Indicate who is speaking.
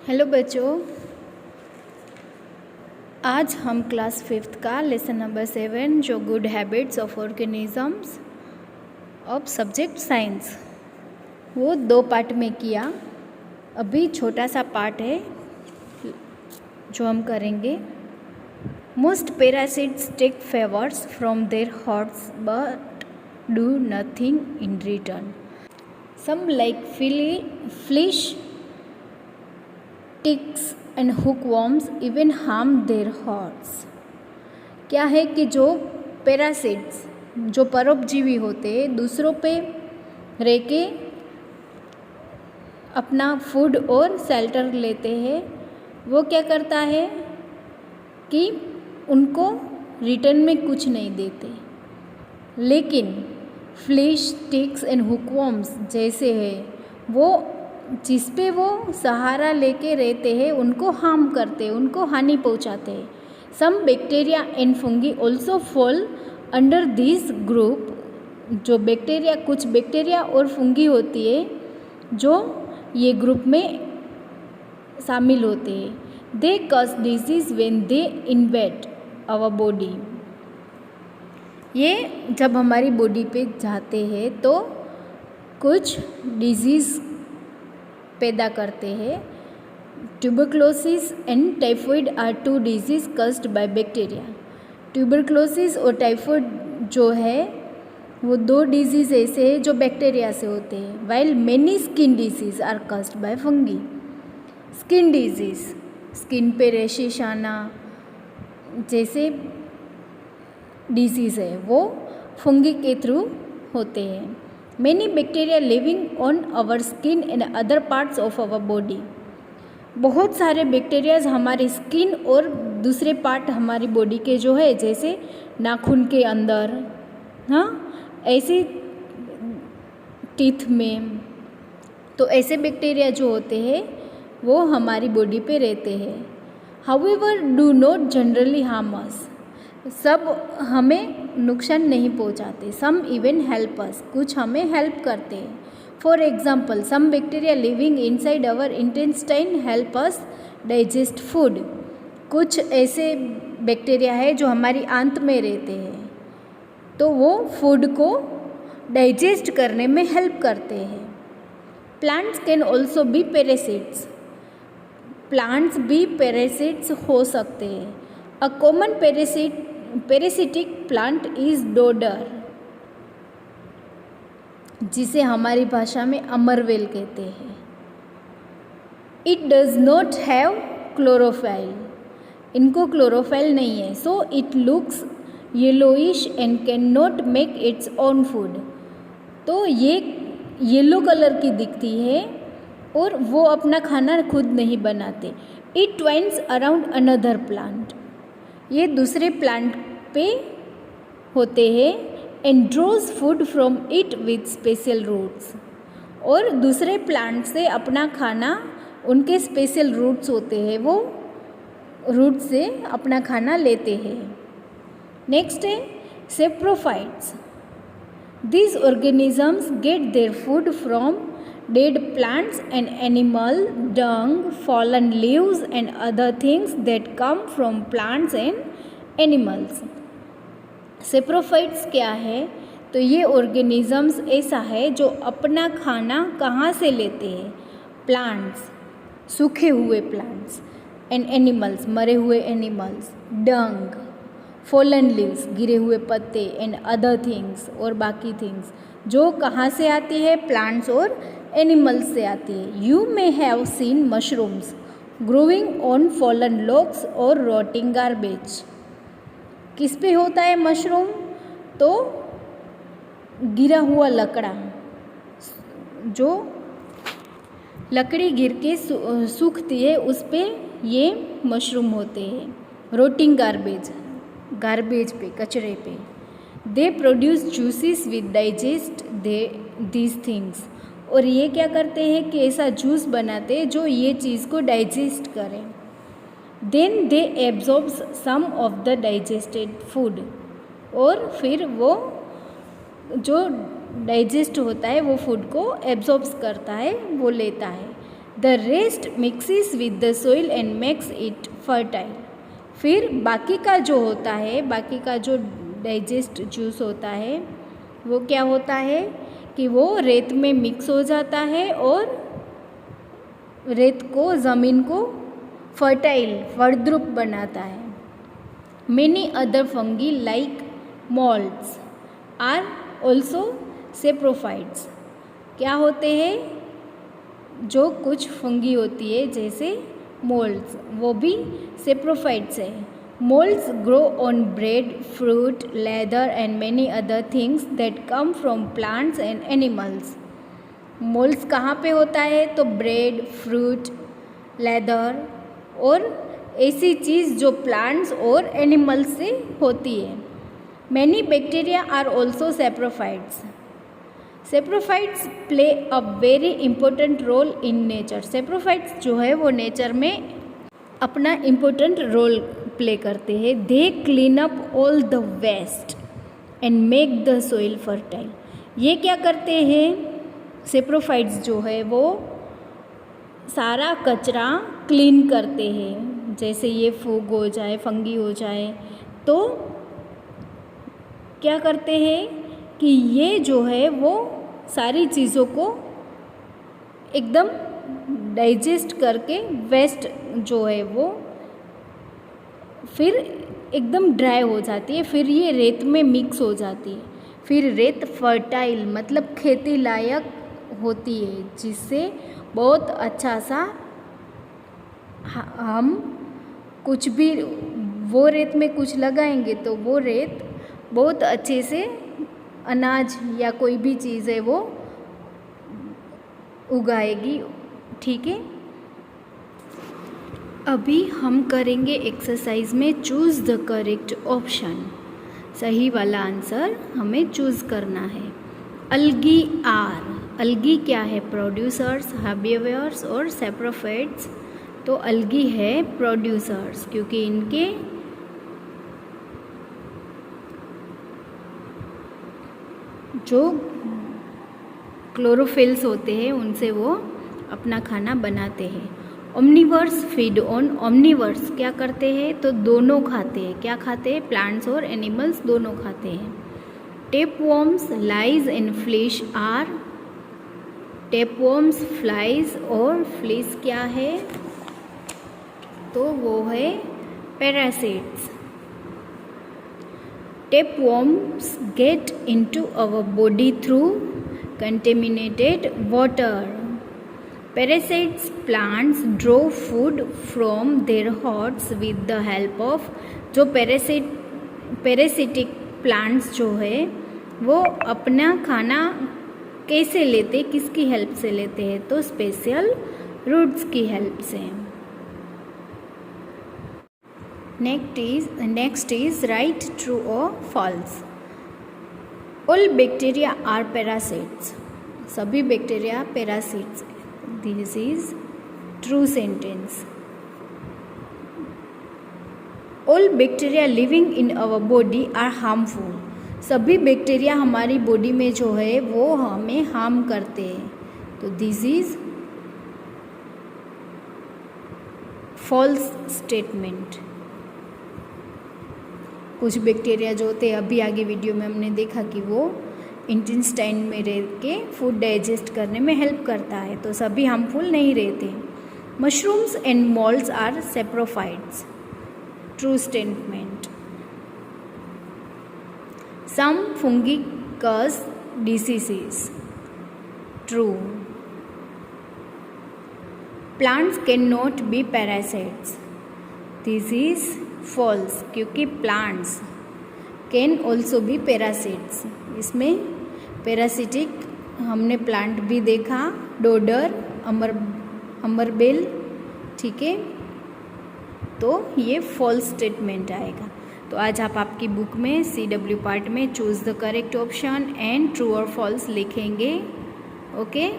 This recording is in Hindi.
Speaker 1: हेलो बच्चों, आज हम क्लास 5th का लेसन नंबर 7 जो good habits of organisms of subject science वो 2 पार्ट में किया। अभी छोटा सा पार्ट है जो हम करेंगे। Most parasites take favours from their hosts but do nothing in return. Some like fish, ticks and hookworms even harm their hosts. क्या है कि जो पैरासिट्स, जो परोपजीवी होते हैं, दूसरों पे रह के अपना फूड और शेल्टर लेते हैं, वो क्या करता है कि उनको रिटर्न में कुछ नहीं देते। लेकिन फिश, टिक्स एंड हुकवर्म्स जैसे है, वो जिस पे वो सहारा लेके रहते हैं उनको हार्म करते हैं, उनको हानि पहुंचाते हैं। Some bacteria and fungi also fall under this group. जो बैक्टीरिया, कुछ बैक्टीरिया और फंगी होती है जो ये ग्रुप में शामिल होते हैं। They cause disease when they invade our body. ये जब हमारी बॉडी पे जाते हैं तो कुछ डिजीज़ पैदा करते हैं। Tuberculosis and typhoid are 2 disease caused by bacteria. Tuberculosis और टाइफाइड जो है वो 2 डिजीज़ ऐसे हैं जो बैक्टीरिया से होते हैं। While many skin disease are caused by fungi. Skin disease, skin पे रैशेस आना जैसे डिजीज़ है वो फंगी के थ्रू होते हैं। Many bacteria living on our skin and other parts of our body। बहुत सारे बैक्टीरियाज हमारे स्किन और दूसरे पार्ट हमारी बॉडी के जो है, जैसे नाखून के अंदर, हाँ, ऐसे टीथ में, तो ऐसे बैक्टीरिया जो होते हैं वो हमारी बॉडी पे रहते हैं। However, do not generally harm us। सब हमें नुकसान नहीं पहुंचाते। सम इवन हेल्प अस, कुछ हमें हेल्प करते हैं। For example, some bacteria living inside our intestine help us digest food. कुछ ऐसे बैक्टीरिया है जो हमारी आंत में रहते हैं, तो वो फूड को डाइजेस्ट करने में हेल्प करते हैं। Plants can also be पैरासिट्स। Plants भी पैरासिट्स हो सकते हैं। A common parasitic plant is dodder, जिसे हमारी भाषा में अमरवेल कहते हैं। It does not have chlorophyll. इनको क्लोरोफाइल नहीं है। So it looks yellowish and can not make its own food. तो ये येलो कलर की दिखती है और वो अपना खाना खुद नहीं बनाते। It twines around another plant. ये दूसरे प्लांट पे होते हैं। And draws food from it with special roots. और दूसरे प्लांट से अपना खाना, उनके स्पेशल रूट्स होते हैं, वो रूट से अपना खाना लेते हैं। नेक्स्ट है saprophytes. These organisms get their food from dead plants and animal dung, fallen leaves and other things that come from plants and animals। Saprophytes क्या है? तो ये ऑर्गेनिजम्स ऐसा है जो अपना खाना कहाँ से लेते हैं? प्लांट्स, सूखे हुए प्लांट्स, एंड एनिमल्स, मरे हुए एनिमल्स, डंग, फॉलन लीव्स, गिरे हुए पत्ते, एंड अदर थिंग्स, और बाकी थिंग्स जो कहाँ से आती है? प्लांट्स और एनिमल्स से आती है। You may have seen mushrooms growing on fallen logs और रॉटिंग गार्बेज। किस पे होता है मशरूम? तो गिरा हुआ लकड़ा, जो लकड़ी गिर के सूखती है उस पे ये मशरूम होते हैं। रोटिंग गार्बेज, गार्बेज पे, कचरे पे। They produce juices with digest these things. और ये क्या करते हैं कि ऐसा जूस बनाते हैं जो ये चीज़ को डाइजेस्ट करें। Then they absorbs some of the digested food. और फिर वो जो डाइजेस्ट होता है वो फूड को एब्जॉर्ब्स करता है, वो लेता है। The rest mixes with the soil and makes it fertile. फिर बाकी का जो होता है, बाकी का जो डाइजेस्ट जूस होता है वो क्या होता है कि वो रेत में मिक्स हो जाता है और रेत को, ज़मीन को फर्टाइल, फलद्रुप बनाता है। Many other fungi like moulds are also saprophytes. क्या होते हैं, जो कुछ फंगी होती है जैसे मोल्ड्स, वो भी सेप्रोफाइट्स है। Moulds grow on bread, fruit, leather and many other things that come from plants and animals. Moulds कहाँ पे होता है, तो ब्रेड, फ्रूट, लेदर और ऐसी चीज़ जो प्लांट्स और एनिमल्स से होती है। Many bacteria are also saprophytes. Saprophytes play a very important role in nature. Saprophytes जो है वो नेचर में अपना इम्पोर्टेंट रोल प्ले करते हैं। They clean up all the waste and make the soil fertile. ये क्या करते हैं, सेप्रोफाइट्स जो है वो सारा कचरा क्लीन करते हैं। जैसे ये फूग हो जाए, फंगी हो जाए, तो क्या करते हैं कि ये जो है वो सारी चीज़ों को एकदम डाइजेस्ट करके वेस्ट जो है वो फिर एकदम ड्राई हो जाती है, फिर ये रेत में मिक्स हो जाती है। फिर रेत फर्टाइल मतलब खेती लायक होती है, जिससे बहुत अच्छा सा हम कुछ भी वो रेत में कुछ लगाएंगे तो वो रेत बहुत अच्छे से अनाज या कोई भी चीज़ है वो उगाएगी। ठीक है, अभी हम करेंगे एक्सरसाइज में चूज़ द करेक्ट ऑप्शन। सही वाला आंसर हमें चूज़ करना है। अलगी आर, अलगी क्या है, प्रोड्यूसर्स, हर्बिवर्स और सेप्रोफाइट्स। तो अलगी है प्रोड्यूसर्स, क्योंकि इनके जो क्लोरोफिल्स होते हैं उनसे वो अपना खाना बनाते हैं। ओमनिवर्स फीड ऑन, ओमनिवर्स क्या करते हैं, तो दोनों खाते हैं। क्या खाते हैं, प्लांट्स और एनिमल्स दोनों खाते हैं। Tapeworms lice and fleas are, tapeworms flies और फ्लिस क्या है, तो वो है parasites. Tapeworms get into our body through contaminated water. Parasites plants draw food from their hosts with the help of, जो पैरासिटिक प्लांट्स जो है वो अपना खाना कैसे लेते, किसकी हेल्प से लेते हैं, तो स्पेशल रूट्स की हेल्प से। Next is write true or false. All bacteria are parasites. सभी bacteria पैरासिट्स। This is true sentence. All bacteria living in our body are harmful. सभी बैक्टीरिया हमारी बॉडी में जो है वो हमें हार्म करते हैं। तो this is false statement. कुछ बैक्टीरिया जो होते हैं, अभी आगे वीडियो में हमने देखा कि वो इंटेस्टाइन में रह के फूड डाइजेस्ट करने में हेल्प करता है, तो सभी हार्मफुल नहीं रहते। Mushrooms and moulds are saprophytes. True statement. Some fungi cause diseases. True. Plants can not be parasites. This is false, क्योंकि plants can also be parasites. इसमें पैरासिटिक हमने प्लांट भी देखा, डोडर, अमरबेल। ठीक है, तो ये फॉल्स स्टेटमेंट आएगा। तो आज आप आपकी बुक में CW पार्ट में choose the correct option and true और फॉल्स लिखेंगे। ओके।